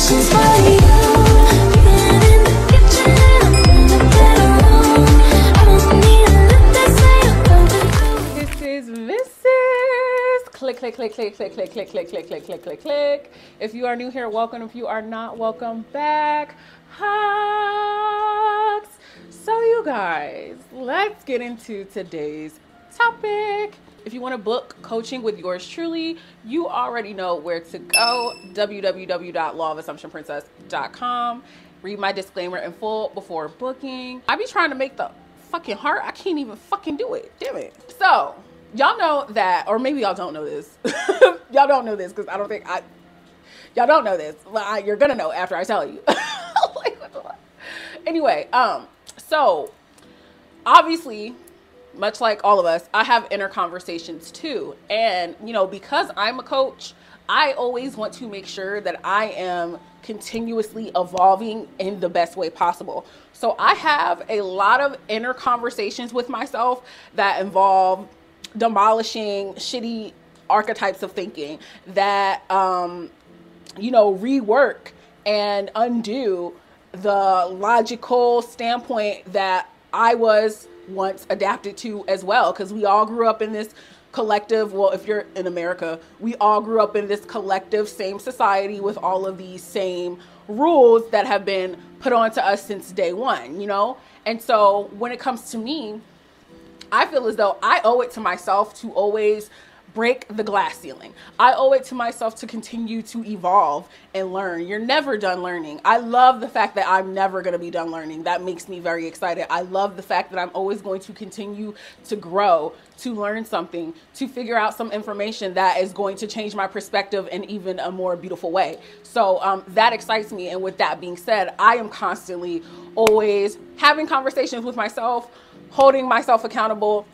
questions for you. Get in the kitchen and I'm gonna get along. I don't need a look that say I'm going through. This is Mrs. Click, click, click, click, click, click, click, click, click, click, click, click, click. If you are new here, welcome. If you are not, welcome back. Hugs. So you guys, let's get into today's topic. If you want to book coaching with yours truly, you already know where to go. www.lawofassumptionprincess.com. Read my disclaimer in full before booking. I be trying to make the fucking heart. I can't even fucking do it. Damn it. So y'all know that, or maybe y'all don't know this. Y'all don't know this because I don't think y'all don't know this. You're gonna know after I tell you. Like, what the fuck? Anyway, so obviously, much like all of us, I have inner conversations too. And, you know, because I'm a coach, I always want to make sure that I am continuously evolving in the best way possible. So I have a lot of inner conversations with myself that involve demolishing shitty archetypes of thinking that, you know, rework and undo the logical standpoint that I was once adapted to as well, because we all grew up in this collective, well, if you're in America, we all grew up in this collective same society with all of these same rules that have been put onto us since day one, you know? And so when it comes to me, I feel as though I owe it to myself to always break the glass ceiling. I owe it to myself to continue to evolve and learn. You're never done learning. I love the fact that I'm never going to be done learning. That makes me very excited. I love the fact that I'm always going to continue to grow, to learn something, to figure out some information that is going to change my perspective in even a more beautiful way. So that excites me. And with that being said, I am constantly always having conversations with myself, holding myself accountable,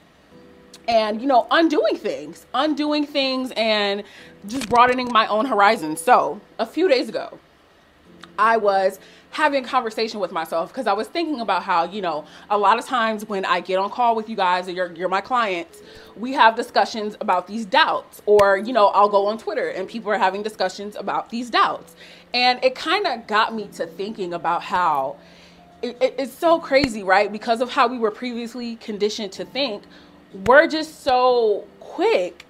and, you know, undoing things and just broadening my own horizons. So a few days ago, I was having a conversation with myself because I was thinking about how, you know, a lot of times when I get on call with you guys or you're my clients, we have discussions about these doubts, or, you know, I'll go on Twitter and people are having discussions about these doubts. And it kind of got me to thinking about how it's so crazy, right? Because of how we were previously conditioned to think, we're just so quick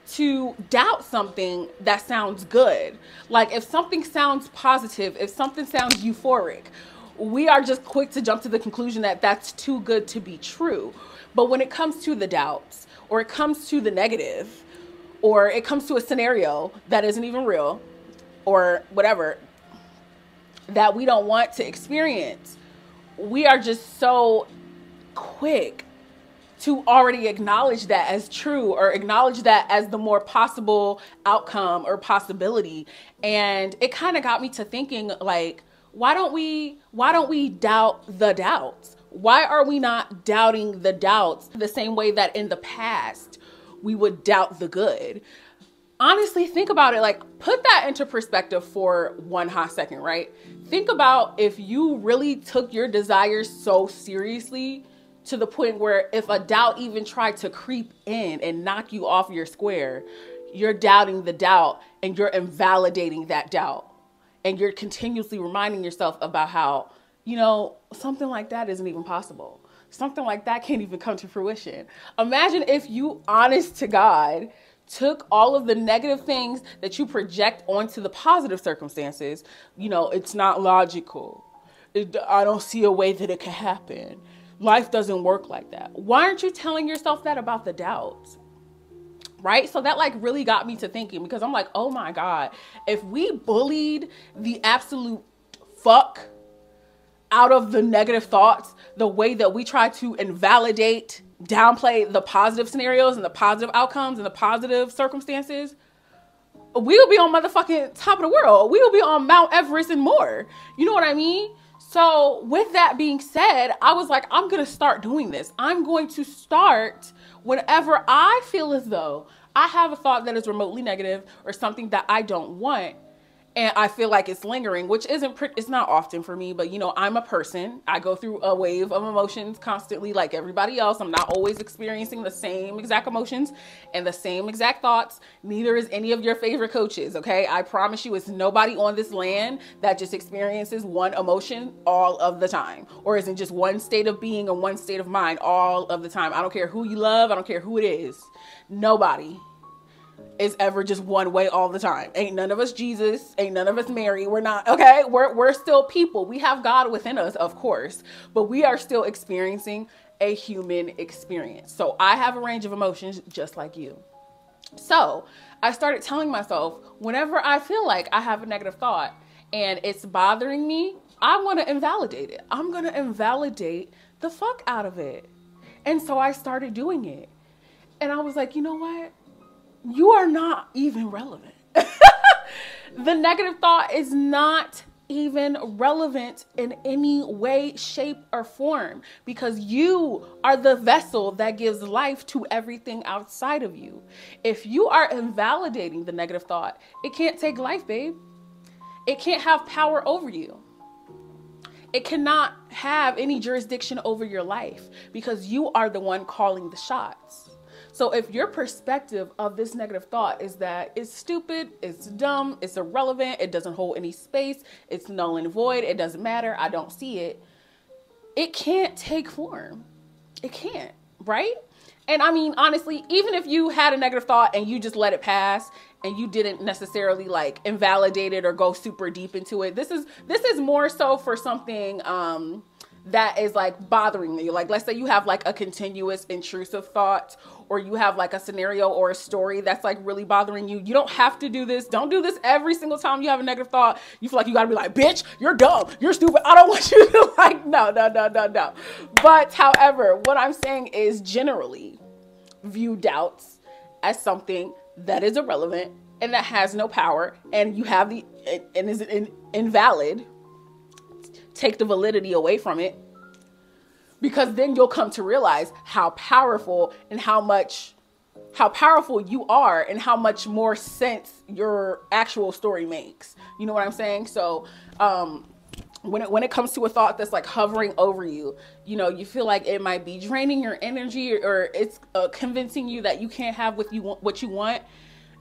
to doubt something that sounds good. Like if something sounds positive, if something sounds euphoric, we are just quick to jump to the conclusion that that's too good to be true. But when it comes to the doubts, or it comes to the negative, or it comes to a scenario that isn't even real, or whatever, that we don't want to experience, we are just so quick to already acknowledge that as true, or acknowledge that as the more possible outcome or possibility. And it kind of got me to thinking, like, why don't we doubt the doubts? Why are we not doubting the doubts the same way that in the past we would doubt the good? Honestly, think about it. Like, put that into perspective for one hot second, right? Think about if you really took your desires so seriously to the point where if a doubt even tried to creep in and knock you off your square, you're doubting the doubt and you're invalidating that doubt. And you're continuously reminding yourself about how, you know, something like that isn't even possible. Something like that can't even come to fruition. Imagine if you, honest to God, took all of the negative things that you project onto the positive circumstances. You know, it's not logical. I don't see a way that it could happen. Life doesn't work like that. Why aren't you telling yourself that about the doubts? Right? So that like really got me to thinking, because I'm like, oh my God, if we bullied the absolute fuck out of the negative thoughts, the way that we try to invalidate, downplay the positive scenarios and the positive outcomes and the positive circumstances, we will be on motherfucking top of the world. We will be on Mount Everest and more. You know what I mean? So with that being said, I was like, I'm going to start doing this. I'm going to start whenever I feel as though I have a thought that is remotely negative or something that I don't want. and I feel like it's lingering, which it's not often for me, but you know, I'm a person. I go through a wave of emotions constantly like everybody else. I'm not always experiencing the same exact emotions and the same exact thoughts. Neither is any of your favorite coaches, okay? I promise you, it's nobody on this land that just experiences one emotion all of the time, or is in just one state of being and one state of mind all of the time. I don't care who you love. I don't care who it is. Nobody is ever just one way all the time. Ain't none of us Jesus, ain't none of us Mary. We're not, okay? We're still people. We have God within us, of course, but we are still experiencing a human experience. So I have a range of emotions just like you. So I started telling myself, whenever I feel like I have a negative thought and it's bothering me, I want to invalidate it. I'm going to invalidate the fuck out of it. And so I started doing it. And I was like, you know what? You are not even relevant. The negative thought is not even relevant in any way, shape, or form, because you are the vessel that gives life to everything outside of you. If you are invalidating the negative thought, it can't take life, babe. It can't have power over you. It cannot have any jurisdiction over your life because you are the one calling the shots. So if your perspective of this negative thought is that it's stupid, it's dumb, it's irrelevant, it doesn't hold any space, it's null and void, it doesn't matter, I don't see it, it can't take form. It can't, right? And I mean, honestly, even if you had a negative thought and you just let it pass and you didn't necessarily like invalidate it or go super deep into it, this is more so for something that is like bothering you. Like, let's say you have like a continuous intrusive thought, or you have like a scenario or a story that's like really bothering you. You don't have to do this. Don't do this every single time you have a negative thought. You feel like you gotta be like, bitch, you're dumb, you're stupid, I don't want you to like, no. But however, what I'm saying is generally view doubts as something that is irrelevant and that has no power, and you have and is invalid. Take the validity away from it, because then you'll come to realize how powerful you are and how much more sense your actual story makes. You know what I'm saying? So when it comes to a thought that's like hovering over you, you know, you feel like it might be draining your energy, or it's convincing you that you can't have what you want.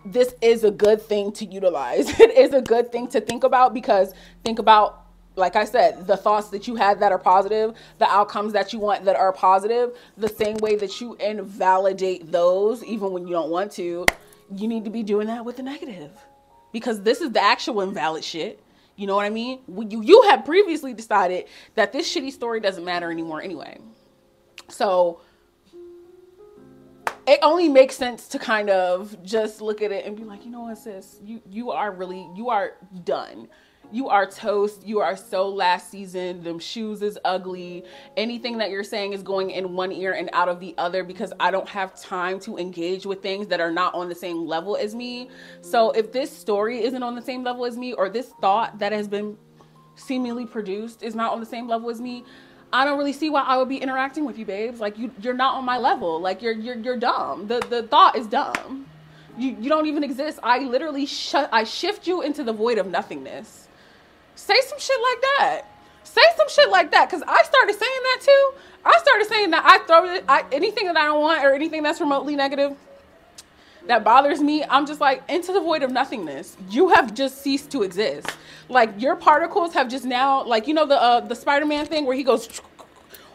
This is a good thing to utilize. It is a good thing to think about, because think about, like I said, the thoughts that you had that are positive, the outcomes that you want that are positive, the same way that you invalidate those, even when you don't want to, you need to be doing that with the negative, because this is the actual invalid shit. You know what I mean? You have previously decided that this shitty story doesn't matter anymore anyway. So it only makes sense to kind of just look at it and be like, you know what, sis, you are done. You are toast. You are so last season. Them shoes is ugly. Anything that you're saying is going in one ear and out of the other, because I don't have time to engage with things that are not on the same level as me. So if this story isn't on the same level as me, or this thought that has been seemingly produced is not on the same level as me, I don't really see why I would be interacting with you, babes. Like, you're not on my level. Like, you're dumb. The thought is dumb. You don't even exist. I literally I shift you into the void of nothingness. Say some shit like that. Say some shit like that, because I started saying that too. I started saying that I throw anything that I don't want, or anything that's remotely negative that bothers me, I'm just like, into the void of nothingness. You have just ceased to exist. Like, your particles have just now, like, you know, the Spider-Man thing where he goes,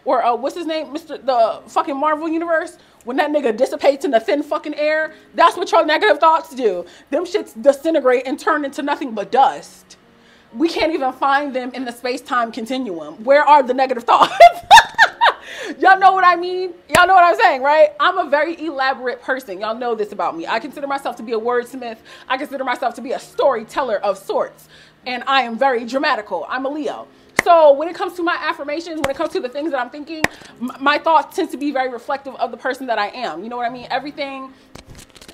or what's his name, the fucking Marvel universe, when that nigga dissipates in the thin fucking air. That's what your negative thoughts do. Them shits disintegrate and turn into nothing but dust. We can't even find them in the space-time continuum. Where are the negative thoughts? Y'all know what I mean? Y'all know what I'm saying, right? I'm a very elaborate person. Y'all know this about me. I consider myself to be a wordsmith. I consider myself to be a storyteller of sorts. And I am very dramatical. I'm a Leo. So when it comes to my affirmations, when it comes to the things that I'm thinking, my thoughts tend to be very reflective of the person that I am. You know what I mean? Everything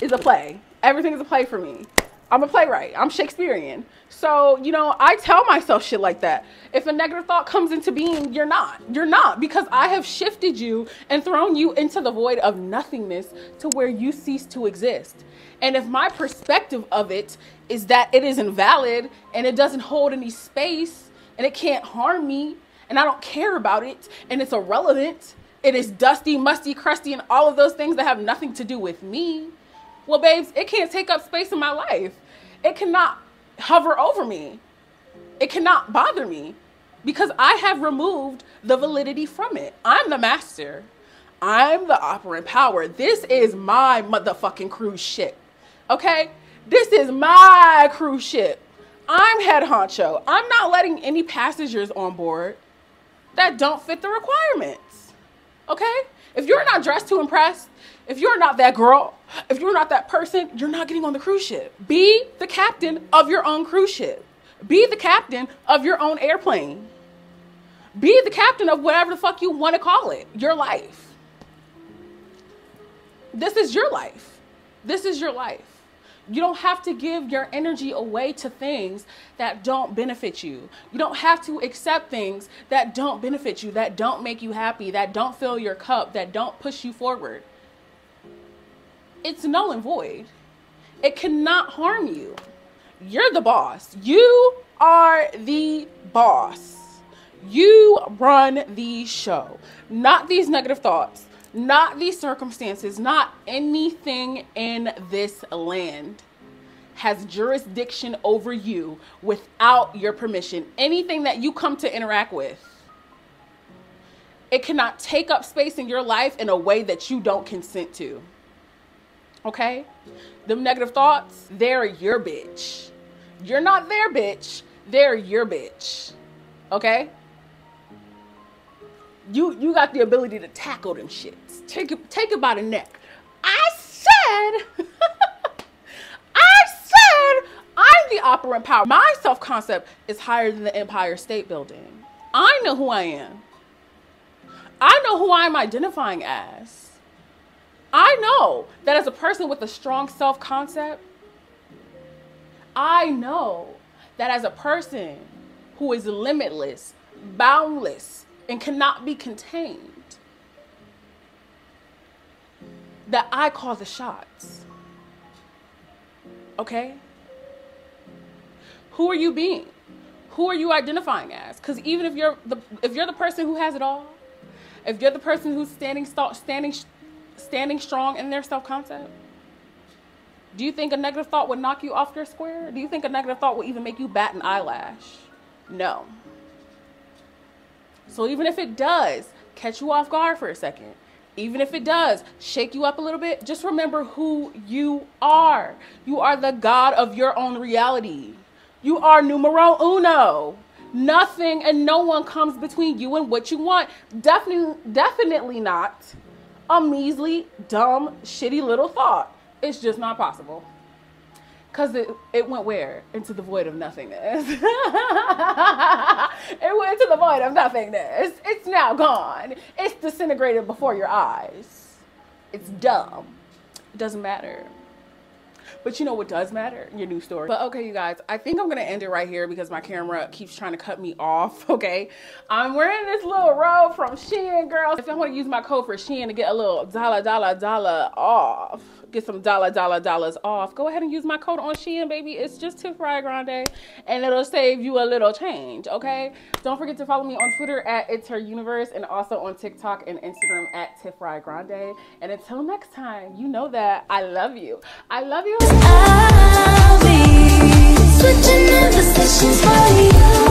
is a play. Everything is a play for me. I'm a playwright. I'm Shakespearean. So, you know, I tell myself shit like that. If a negative thought comes into being, you're not. You're not, because I have shifted you and thrown you into the void of nothingness to where you cease to exist. And if my perspective of it is that it is invalid and it doesn't hold any space and it can't harm me and I don't care about it and it's irrelevant, it is dusty, musty, crusty, and all of those things that have nothing to do with me, well, babes, it can't take up space in my life. It cannot hover over me. It cannot bother me because I have removed the validity from it. I'm the master. I'm the operant power. This is my motherfucking cruise ship. Okay? This is my cruise ship. I'm head honcho. I'm not letting any passengers on board that don't fit the requirements. Okay? If you're not dressed to impress, if you're not that girl, if you're not that person, you're not getting on the cruise ship. Be the captain of your own cruise ship. Be the captain of your own airplane. Be the captain of whatever the fuck you want to call it. Your life. This is your life. This is your life. You don't have to give your energy away to things that don't benefit you. You don't have to accept things that don't benefit you, that don't make you happy, that don't fill your cup, that don't push you forward. It's null and void. It cannot harm you. You're the boss. You are the boss. You run the show. Not these negative thoughts, not these circumstances, not anything in this land has jurisdiction over you without your permission. Anything that you come to interact with, it cannot take up space in your life in a way that you don't consent to. Okay? Them negative thoughts, they're your bitch. You're not their bitch. They're your bitch. Okay? You got the ability to tackle them shits. Take it by the neck. I said, I'm the operant power. My self-concept is higher than the Empire State Building. I know who I am. I know who I'm identifying as. I know that as a person with a strong self-concept, I know that as a person who is limitless, boundless, and cannot be contained, that I call the shots. Okay? Who are you being? Who are you identifying as? Because even if you're the person who has it all, if you're the person who's standing strong in their self-concept, do you think a negative thought would knock you off your square? Do you think a negative thought would even make you bat an eyelash? No. So even if it does catch you off guard for a second, even if it does shake you up a little bit, just remember who you are. You are the God of your own reality. You are numero uno. Nothing and no one comes between you and what you want. Definitely not a measly, dumb, shitty little thought. It's just not possible. Because it went where? Into the void of nothingness. It went into the void of nothingness. It's now gone. It's disintegrated before your eyes. It's dumb. It doesn't matter. But you know what does matter? Your new story. But okay, you guys, I think I'm going to end it right here because my camera keeps trying to cut me off, okay? I'm wearing this little robe from Shein, girls. If I want to use my code for Shein to get a little dollar off, get some dollars off, go ahead and use my code on Shein, baby. It's just TiffriahGrande, and it'll save you a little change, okay? Don't forget to follow me on Twitter at It's Her Universe, and also on TikTok and Instagram at TiffriahGrande. And until next time, you know that I love you. I love you. I'll be switching up the sessions for you.